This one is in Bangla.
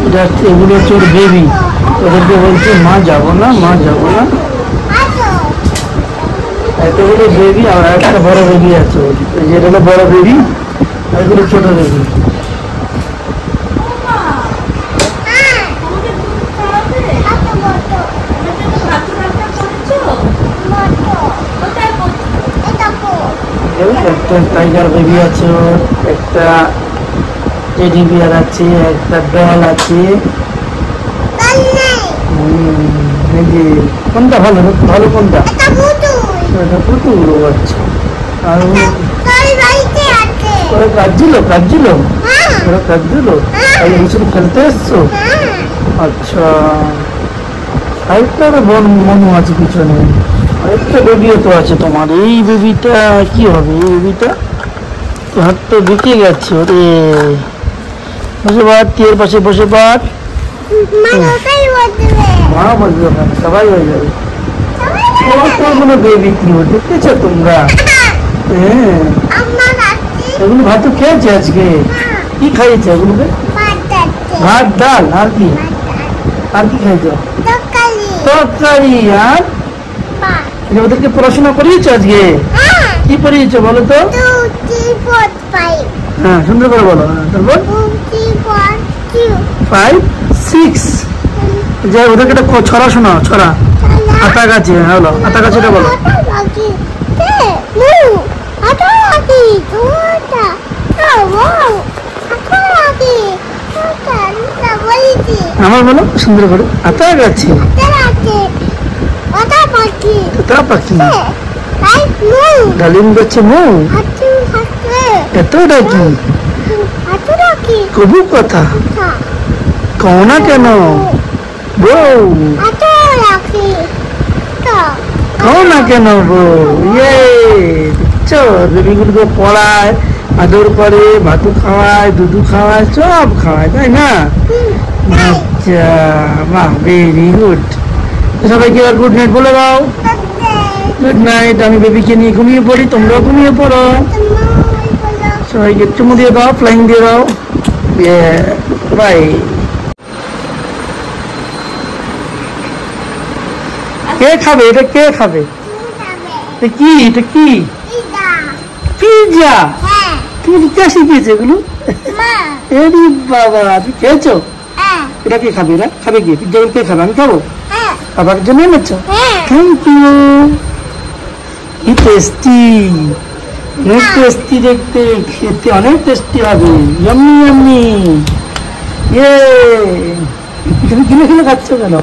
এগুলো হচ্ছে ওর বেবি, ওদেরকে বলছে মা যাবো না, মা যাবো না। এতগুলো বেবি আর একটা বড় বেবি আছে, যেটা হলো বড় বেবি, এগুলো ছোট বেবি। একটা টাইগার বেবি আছে, একটা টেডি বিয়ার আছে, একটা ডল আছে। কোনটা ভালো, ভালো কোনটা? এটা পুতুল। আচ্ছা, আর ওরা কাজ দিল, ওরা কাজ দিল, শুধু খেলতে এসছো? আচ্ছা, আরেকটা মনু আছে পিছনে, আরেকটা বেবিও তো আছে তোমার। এই বেবিটা কি হবে? এই বেবিটা তো হাত তো বেঁকে গেছে। ওরে বসে বাদ, টিয়ের পাশে বসে বাদ। মা বলবে, সবাই হয়ে যাবে। কোনো বেবি কি দেখতেছ তোমরা? হ্যাঁ, এগুলো ভাত খেয়েছে আজকে। কি খাইয়েছে এগুলোকে? ভাত, ডাল, আর কি? আর কি খাইছো? তরকারি। আর ওদেরকে পড়াশোনা করিয়েছো আজকে? কি পড়িয়েছো বলো তো? হ্যাঁ, সুন্দর করে বলো। তারপর 5, 6। যে ওদেরকে একটা ছড়া শোনাও, ছড়া। আতা গাছে, হলো আতা গাছেটা বলো। আমার বলো সুন্দর করে। আতা গাছে তোতা পাখি, ডালিম গাছে মৌ, এত ডাকি কবু কথা কও না কেন বউ, কও না কেন বউ। দেখছো, বেবিগুলোকে পড়ায়, আদর করে, ভাতু খাওয়ায়, দুধু খাওয়ায়, সব খাওয়ায়, তাই না? আচ্ছা, বাহ, ভেরি গুড। সবাইকে এবার গুড নাইট বলে দাও। Good night. আমি বেবিকে নিয়ে ঘুমিয়ে পড়ি, তোমরাও ঘুমিয়ে পড়ো। সবাইকে চুমু দিয়ে দাও, ফ্লাইং দিয়ে দাও। বাই। কে খাবে এটা? কে খাবে? কি এটা? কি পিৎজা? তুমি কে শিখিয়েছে এগুলো? এরি বাবা, তুমি খেয়েছো? এটা কে খাবে? এরা খাবে কি? পিৎজা কে খাবে? আমি খাবো? বাবার জন্য এনেছো? Thank you. কি টেস্টি, অনেক টেস্টি দেখতে, খেতে অনেক টেস্টি হবে। Yummy yummy. তুমি কিনে কিনে খাচ্ছ কেন?